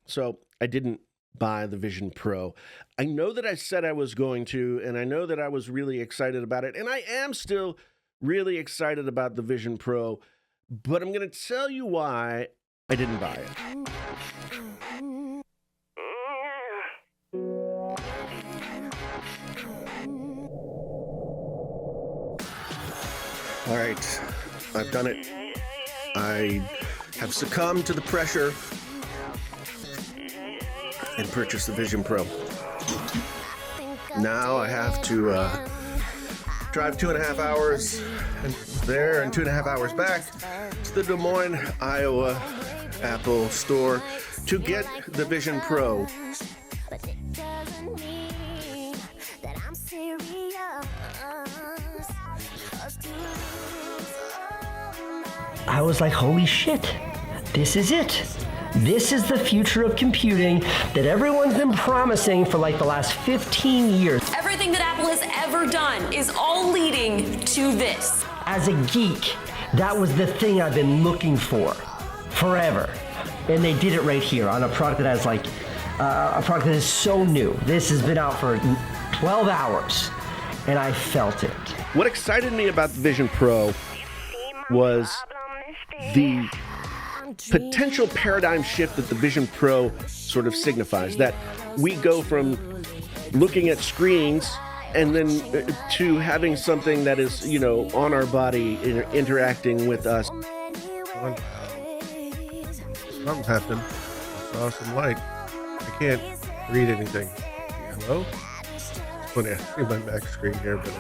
So I didn't buy the Vision Pro. I know that I said I was going to, and I know that I was really excited about it, and I am still really excited about the Vision Pro, but I'm going to tell you why I didn't buy it. All right, I've done it. I have succumbed to the pressure and purchased the Vision Pro. Now I have to drive 2.5 hours and there and 2.5 hours back to the Des Moines, Iowa Apple store to get the Vision Pro. I was like, holy shit, this is it. This is the future of computing that everyone's been promising for like the last 15 years. Everything that Apple has ever done is all leading to this. As a geek, that was the thing I've been looking for forever. And they did it right here on a product that has like, a product that is so new. This has been out for 12 hours and I felt it. What excited me about the Vision Pro was the potential paradigm shift that the Vision Pro sort of signifies, that we go from looking at screens and then to having something that is, you know, on our body, interacting with us. Something happened. I saw some light. I can't read anything. Hello? It's funny, I see my back screen here, but